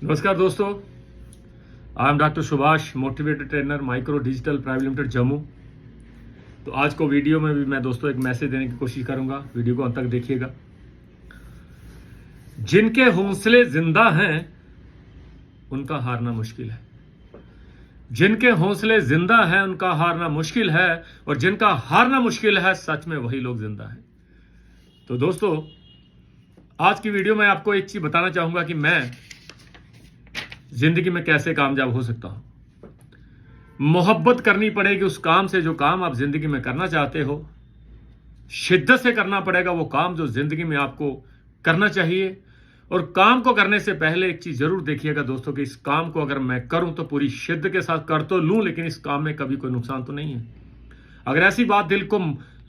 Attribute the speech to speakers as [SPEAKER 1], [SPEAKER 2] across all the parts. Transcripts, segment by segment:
[SPEAKER 1] नमस्कार दोस्तों, I am doctor Subhash, motivator trainer, micro digital private limited Jammu. तो आज को वीडियो में भी मैं दोस्तों एक मैसेज देने की कोशिश करूंगा। वीडियो को अंत तक देखिएगा। जिनके हौसले जिंदा हैं उनका हारना मुश्किल है। जिनके हौसले जिंदा हैं उनका हारना मुश्किल है, और जिनका हारना मुश्किल है सच में वही लोग जिंदा हैं। तो दोस्तों, आज की वीडियो में आपको एक चीज बताना चाहूंगा कि मैं जिंदगी में कैसे कामयाब हो सकता हूं। मोहब्बत करनी पड़ेगी उस काम से जो काम आप जिंदगी में करना चाहते हो। शिद्दत से करना पड़ेगा वो काम जो जिंदगी में आपको करना चाहिए। और काम को करने से पहले एक चीज जरूर देखिएगा दोस्तों कि इस काम को अगर मैं करूं तो पूरी शिद्दत के साथ कर तो लूं, लेकिन इस काम में कभी कोई नुकसान तो नहीं है। अगर ऐसी बात दिल को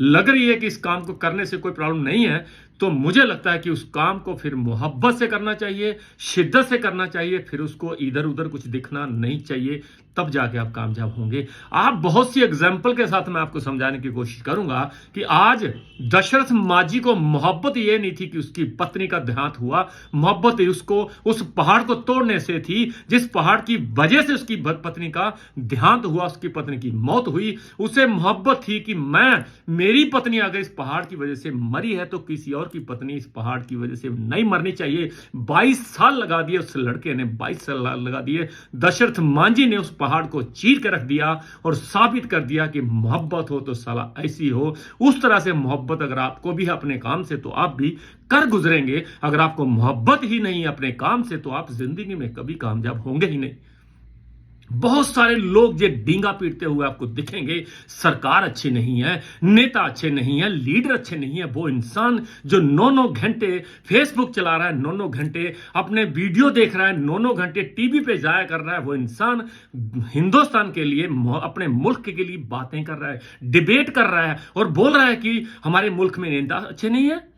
[SPEAKER 1] लग रही है कि इस काम को करने से कोई प्रॉब्लम नहीं है, तो मुझे लगता है कि उस काम को फिर मोहब्बत से करना चाहिए, शिद्दत से करना चाहिए। फिर उसको इधर उधर कुछ दिखना नहीं चाहिए, तब जाके आप कामयाब होंगे। आप बहुत सी एग्जाम्पल के साथ मैं आपको समझाने की कोशिश करूंगा कि आज दशरथ मांझी को मोहब्बत ये नहीं थी कि उसकी पत्नी का देहांत हुआ। मोहब्बत उसको उस पहाड़ को तोड़ने से थी जिस पहाड़ की वजह से उसकी पत्नी का देहांत हुआ, उसकी पत्नी की मौत हुई। उसे मोहब्बत थी कि मेरी पत्नी अगर इस पहाड़ की वजह से मरी है तो किसी और की पत्नी इस पहाड़ की वजह से नहीं मरनी चाहिए। 22 साल लगा दिए उस लड़के ने, 22 साल लगा दिए। दशरथ मांझी ने उस पहाड़ को चीर के रख दिया और साबित कर दिया कि मोहब्बत हो तो साला ऐसी हो। उस तरह से मोहब्बत अगर आपको भी है अपने काम से तो आप भी कर गुजरेंगे। अगर आपको मोहब्बत ही नहीं है अपने काम से तो आप जिंदगी में कभी कामयाब होंगे ही नहीं। बहुत सारे लोग जो डींगा पीटते हुए आपको दिखेंगे। सरकार अच्छी नहीं है, नेता अच्छे नहीं है, लीडर अच्छे नहीं है। वो इंसान जो 9-9 घंटे फेसबुक चला रहा है, 9-9 घंटे अपने वीडियो देख रहा है, 9-9 घंटे टीवी पे जाया कर रहा है, वो इंसान हिंदुस्तान के लिए, अपने मुल्क के लिए बातें कर रहा है, डिबेट कर रहा है और बोल रहा है कि हमारे मुल्क में नेता अच्छे नहीं है।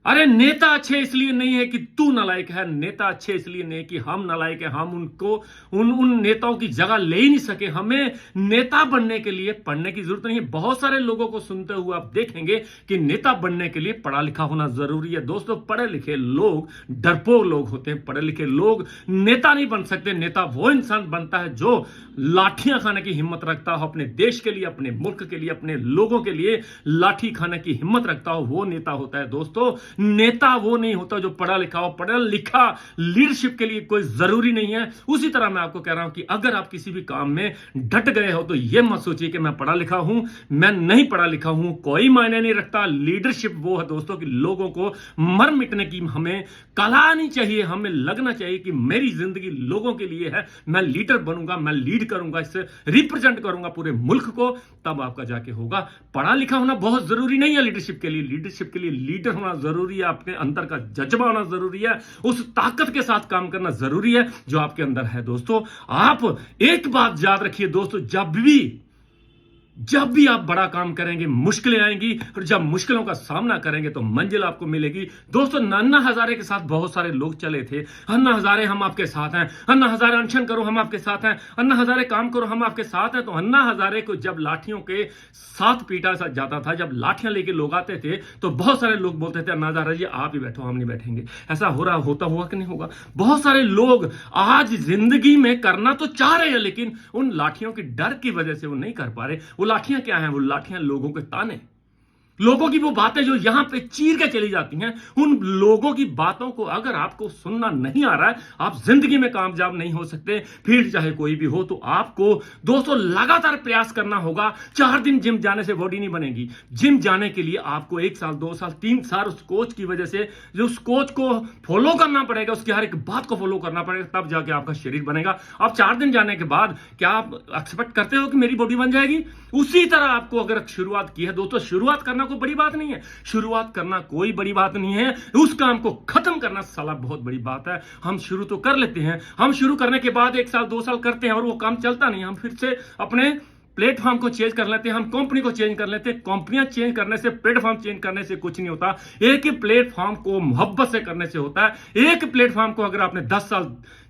[SPEAKER 1] अरे नेता अच्छे इसलिए नहीं है कि तू नालायक है, नेता अच्छे इसलिए नहीं है कि हम नालायक है, हम उनको उन नेताओं की जगह ले ही नहीं सके। हमें नेता बनने के लिए पढ़ने की जरूरत नहीं है। बहुत सारे लोगों को सुनते हुए आप देखेंगे कि नेता बनने के लिए पढ़ा लिखा होना जरूरी है। दोस्तों, पढ़े लिखे लोग डरपोक लोग होते हैं। पढ़े लिखे लोग नेता नहीं बन सकते। नेता वो इंसान बनता है जो लाठियां खाने की हिम्मत रखता हो, अपने देश के लिए, अपने मुल्क के लिए, अपने लोगों के लिए लाठी खाने की हिम्मत रखता हो, वो नेता होता है। दोस्तों, नेता वो नहीं होता जो पढ़ा लिखा हो। पढ़ा लिखा लीडरशिप के लिए कोई जरूरी नहीं है। उसी तरह मैं आपको कह रहा हूं कि अगर आप किसी भी काम में डट गए हो तो यह मत सोचिए कि मैं पढ़ा लिखा हूं, मैं नहीं पढ़ा लिखा हूं, कोई मायने नहीं रखता। लीडरशिप वो है दोस्तों कि लोगों को मर मिटने की हमें कला आनी चाहिए। हमें लगना चाहिए कि मेरी जिंदगी लोगों के लिए है, मैं लीडर बनूंगा, मैं लीड करूंगा, इससे रिप्रेजेंट करूंगा पूरे मुल्क को, तब आपका जाके होगा। पढ़ा लिखा होना बहुत जरूरी नहीं है लीडरशिप के लिए। लीडरशिप के लिए लीडर होना जरूरी है, आपके अंदर का जज्बा होना जरूरी है, उस ताकत के साथ काम करना जरूरी है जो आपके अंदर है। दोस्तों, आप एक बात याद रखिए दोस्तों, जब भी आप बड़ा काम करेंगे मुश्किलें आएंगी, और जब मुश्किलों का सामना करेंगे तो मंजिल आपको मिलेगी। दोस्तों, अन्ना हजारे के साथ बहुत सारे लोग चले थे। अन्ना हजारे हम आपके साथ हैं, अन्ना हजारे अनशन करो हम आपके साथ हैं, अन्ना हजारे काम करो हम आपके साथ हैं। तो अन्ना हजारे को जब लाठियों के साथ पीटा जाता था, जब लाठियां लेके लोग आते थे, तो बहुत सारे लोग बोलते थे अन्ना हजारे जी आप ही बैठो, हम नहीं बैठेंगे। ऐसा होता हुआ कि नहीं होगा? बहुत सारे लोग आज जिंदगी में करना तो चाह रहे हैं, लेकिन उन लाठियों के डर की वजह से वो नहीं कर पा रहे। वो लाठियां क्या हैं? वो लाठियां लोगों के ताने, लोगों की वो बातें जो यहां पे चीर के चली जाती हैं। उन लोगों की बातों को अगर आपको सुनना नहीं आ रहा है, आप जिंदगी में कामयाब नहीं हो सकते। फिर चाहे कोई भी हो, तो आपको दोस्तों लगातार प्रयास करना होगा। 4 दिन जिम जाने से बॉडी नहीं बनेगी। जिम जाने के लिए आपको 1 साल, 2 साल, 3 साल उस कोच की वजह से, जो उस कोच को फॉलो करना पड़ेगा, उसकी हर एक बात को फॉलो करना पड़ेगा, तब जाके आपका शरीर बनेगा। अब 4 दिन जाने के बाद क्या आप एक्सपेक्ट करते हो कि मेरी बॉडी बन जाएगी? उसी तरह आपको अगर शुरुआत की है दोस्तों, शुरुआत करना कोई बड़ी बात नहीं है। शुरुआत करना कोई बड़ी बात नहीं है, उस काम को खत्म करना साला बहुत बड़ी बात है। हम शुरू तो कर लेते हैं, हम शुरू करने के बाद 1 साल 2 साल करते हैं और वो काम चलता नहीं, हम फिर से अपने प्लेटफॉर्म को चेंज कर लेते हैं, हम कंपनी को चेंज कर लेते हैं। कंपनियां चेंज करने से, प्लेटफॉर्म चेंज करने से कुछ नहीं होता। एक ही प्लेटफॉर्म को मोहब्बत से करने से होता है। एक प्लेटफॉर्म को अगर आपने 10 साल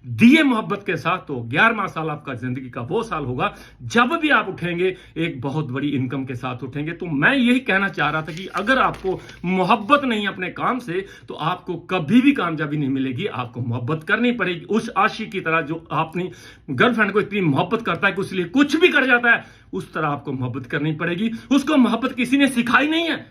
[SPEAKER 1] दिए मोहब्बत के साथ, तो 11वां साल आपका जिंदगी का वो साल होगा जब भी आप उठेंगे एक बहुत बड़ी इनकम के साथ उठेंगे। तो मैं यही कहना चाह रहा था कि अगर आपको मोहब्बत नहीं अपने काम से, तो आपको कभी भी कामयाबी नहीं मिलेगी। आपको मोहब्बत करनी पड़ेगी उस आशिक की तरह जो अपनी गर्लफ्रेंड को इतनी मोहब्बत करता है कि उसके लिए कुछ भी कर जाता है, उस तरह आपको मोहब्बत करनी पड़ेगी। उसको मोहब्बत किसी ने सिखाई नहीं है,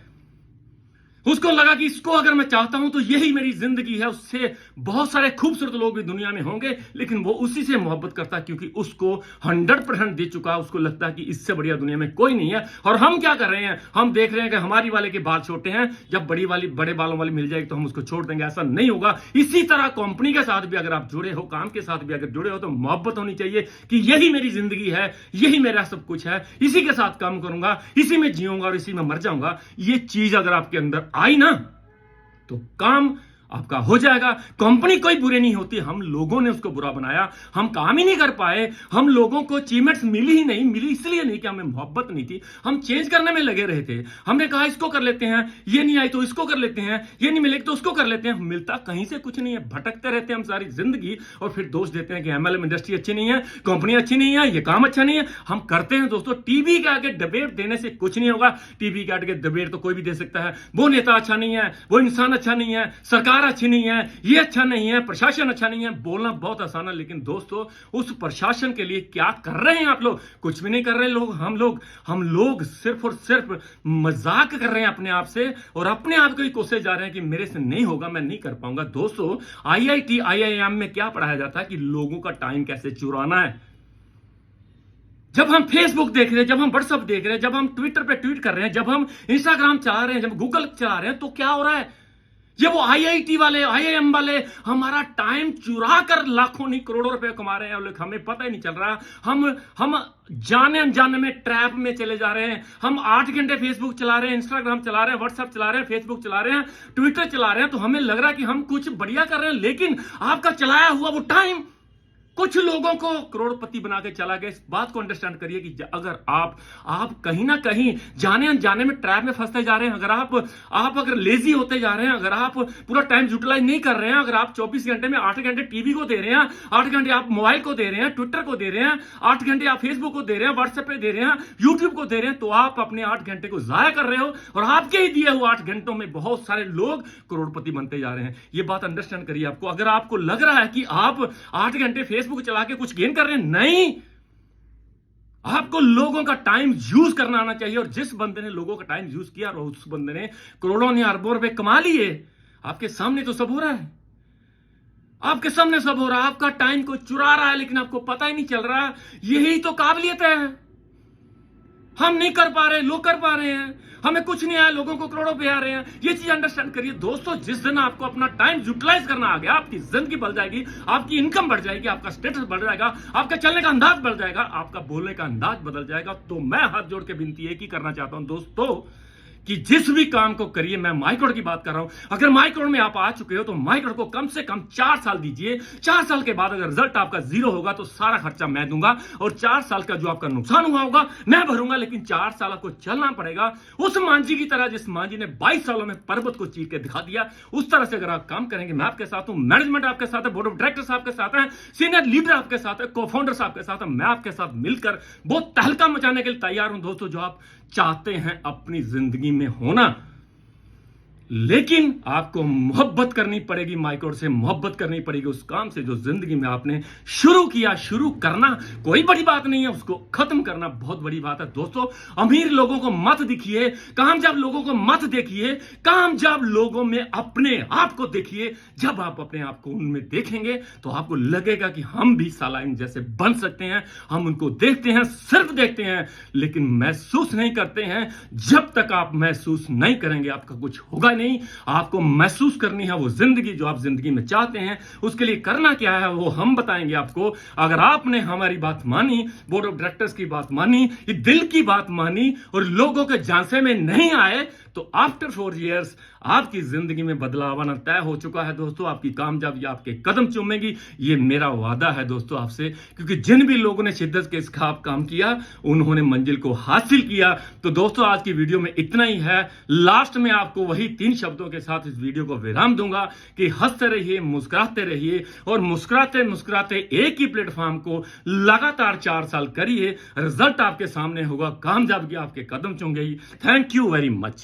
[SPEAKER 1] उसको लगा कि इसको अगर मैं चाहता हूं तो यही मेरी जिंदगी है। उससे बहुत सारे खूबसूरत लोग भी दुनिया में होंगे, लेकिन वो उसी से मोहब्बत करता है क्योंकि उसको 100% दे चुका है। उसको लगता है कि इससे बढ़िया दुनिया में कोई नहीं है। और हम क्या कर रहे हैं, हम देख रहे हैं कि हमारी वाले के बाल छोटे हैं, जब बड़े बालों वाली मिल जाएगी तो हम उसको छोड़ देंगे। ऐसा नहीं होगा। इसी तरह कंपनी के साथ भी अगर आप जुड़े हो, काम के साथ भी अगर जुड़े हो, तो मोहब्बत होनी चाहिए कि यही मेरी जिंदगी है, यही मेरा सब कुछ है, इसी के साथ काम करूंगा, इसी में जीऊंगा और इसी में मर जाऊंगा। ये चीज अगर आपके अंदर आई ना, तो काम आपका हो जाएगा। कंपनी कोई बुरी नहीं होती, हम लोगों ने उसको बुरा बनाया, हम काम ही नहीं कर पाए। हम लोगों को अचीवमेंट्स मिली ही नहीं, मिली इसलिए नहीं कि हमें मोहब्बत नहीं थी, हम चेंज करने में लगे रहे थे। हमने कहा इसको कर लेते हैं, ये नहीं आई तो इसको कर लेते हैं, ये नहीं मिलेगी तो उसको कर लेते हैं। मिलता कहीं से कुछ नहीं है, भटकते रहते हैं हम सारी जिंदगी और फिर दोष देते हैं कि एमएलएम इंडस्ट्री अच्छी नहीं है, कंपनी अच्छी नहीं है, ये काम अच्छा नहीं है। हम करते हैं दोस्तों। टीवी के आगे डिबेट देने से कुछ नहीं होगा। टीवी के आगे डिबेट तो कोई भी दे सकता है, वो नेता अच्छा नहीं है, वो इंसान अच्छा नहीं है, सरकार अच्छी नहीं है, ये अच्छा नहीं है, प्रशासन अच्छा नहीं है। बोलना बहुत आसान है, लेकिन दोस्तों उस प्रशासन के लिए क्या कर रहे हैं आप लोग? कुछ भी नहीं कर रहे लोग। हम लोग सिर्फ और सिर्फ मजाक कर रहे हैं अपने आप से और अपने आप को ही कोसे जा रहे हैं कि मेरे से नहीं होगा, मैं नहीं कर पाऊंगा। दोस्तों आईआईटी आईआईएम में क्या पढ़ाया जाता है कि लोगों का टाइम कैसे चुराना है। जब हम फेसबुक देख रहे हैं, जब हम व्हाट्सएप देख रहे हैं, जब हम ट्विटर पे ट्वीट कर रहे हैं, जब हम इंस्टाग्राम चला रहे हैं, जब गूगल चला रहे हैं, तो क्या हो रहा है? ये वो आईआईटी वाले, आईआईएम वाले हमारा टाइम चुरा कर लाखों नहीं करोड़ों रुपए कमा रहे हैं और हमें पता ही नहीं चल रहा। हम जाने अनजाने में ट्रैप में चले जा रहे हैं। हम 8 घंटे फेसबुक चला रहे हैं, इंस्टाग्राम चला रहे हैं, व्हाट्सएप चला रहे हैं, फेसबुक चला रहे हैं, ट्विटर चला रहे हैं, तो हमें लग रहा है कि हम कुछ बढ़िया कर रहे हैं, लेकिन आपका चलाया हुआ वो टाइम कुछ लोगों को करोड़पति बना के चला गया। इस बात को अंडरस्टैंड करिए कि अगर आप कहीं ना कहीं जाने अनजाने में ट्रैप में फंसते जा रहे हैं, अगर आप अगर लेजी होते जा रहे हैं, अगर आप पूरा टाइम यूटिलाइज नहीं कर रहे हैं, अगर आप 24 घंटे में 8 घंटे टीवी को दे रहे हैं, 8 घंटे आप मोबाइल को दे रहे हैं, ट्विटर को दे रहे हैं, 8 घंटे आप फेसबुक को दे रहे हैं, व्हाट्सएप पे दे रहे हैं, यूट्यूब को दे रहे हैं, तो आप अपने 8 घंटे को जाया कर रहे हो और आपके ही दिए हुए 8 घंटों में बहुत सारे लोग करोड़पति बनते जा रहे हैं। ये बात अंडरस्टैंड करिए। आपको अगर आपको लग रहा है कि आप 8 घंटे फेसबुक चला के कुछ गेन कर रहे हैं, नहीं, आपको लोगों का टाइम यूज करना आना चाहिए। और जिस बंदे ने लोगों का टाइम यूज किया, उस बंदे ने करोड़ों ने अरबों रुपए कमा लिए। आपके सामने तो सब हो रहा है, आपके सामने सब हो रहा है। आपका टाइम को चुरा रहा है, लेकिन आपको पता ही नहीं चल रहा। यही तो काबिलियत है। हम नहीं कर पा रहे, लोग कर पा रहे हैं। हमें कुछ नहीं आया, लोगों को करोड़ों पे आ रहे हैं। ये चीज अंडरस्टैंड करिए दोस्तों। जिस दिन आपको अपना टाइम यूटिलाइज करना आ गया, आपकी जिंदगी बढ़ जाएगी, आपकी इनकम बढ़ जाएगी, आपका स्टेटस बढ़ जाएगा, आपका चलने का अंदाज बढ़ जाएगा, आपका बोलने का अंदाज बदल जाएगा। तो मैं हाथ जोड़ के विनती एक ही करना चाहता हूं दोस्तों कि जिस भी काम को करिए, मैं माइक्रोड की बात कर रहा हूं। अगर माइक्रोड में आप आ चुके हो तो माइक्रोड को कम से कम 4 साल दीजिए। 4 साल के बाद अगर रिजल्ट आपका 0 होगा तो सारा खर्चा मैं दूंगा और 4 साल का जो आपका नुकसान हुआ होगा मैं भरूंगा। लेकिन 4 साल आपको चलना पड़ेगा उस मांझी की तरह, जिस मांझी ने 22 सालों में पर्वत को चीर के दिखा दिया। उस तरह से अगर आप काम करेंगे, मैं आपके साथ हूं, मैनेजमेंट आपके साथ है, बोर्ड ऑफ डायरेक्टर्स आपके साथ है, सीनियर लीडर आपके साथ है, को फाउंडर्स आपके साथ है। मैं आपके साथ मिलकर बहुत तहलका मचाने के लिए तैयार हूं दोस्तों, जो आप चाहते हैं अपनी जिंदगी में होना। लेकिन आपको मोहब्बत करनी पड़ेगी, माइक्रोड से मोहब्बत करनी पड़ेगी, उस काम से जो जिंदगी में आपने शुरू किया। शुरू करना कोई बड़ी बात नहीं है, उसको खत्म करना बहुत बड़ी बात है दोस्तों। अमीर लोगों को मत दिखिए, कामयाब लोगों को मत देखिए, कामयाब लोगों में अपने आप को देखिए। जब आप अपने आप को उनमें देखेंगे तो आपको लगेगा कि हम भी सालाइन जैसे बन सकते हैं। हम उनको देखते हैं, सिर्फ देखते हैं, लेकिन महसूस नहीं करते हैं। जब तक आप महसूस नहीं करेंगे आपका कुछ होगा नहीं। आपको महसूस करनी है वो जिंदगी जो आप जिंदगी में चाहते हैं। उसके लिए करना क्या है वो हम बताएंगे आपको। अगर आपने हमारी बात मानी, बोर्ड ऑफ डायरेक्टर्स की बात मानी, ये दिल की बात मानी और लोगों के झांसे में नहीं आए, तो आफ्टर 4 इयर्स आपकी जिंदगी में बदलाव आना तय हो चुका है दोस्तों। आपकी कामयाबी आपके कदम चूमेगी, ये मेरा वादा है दोस्तों आपसे। क्योंकि जिन भी लोगों ने शिद्दत के साथ काम किया उन्होंने मंजिल को हासिल किया। तो दोस्तों आज की वीडियो में इतना ही है। लास्ट में आपको वही 3 इन्हीं शब्दों के साथ इस वीडियो को विराम दूंगा कि हंसते रहिए, मुस्कुराते रहिए और मुस्कुराते मुस्कुराते एक ही प्लेटफॉर्म को लगातार 4 साल करिए। रिजल्ट आपके सामने होगा, कामयाबी आपके कदम चूमेगी। Thank you very much.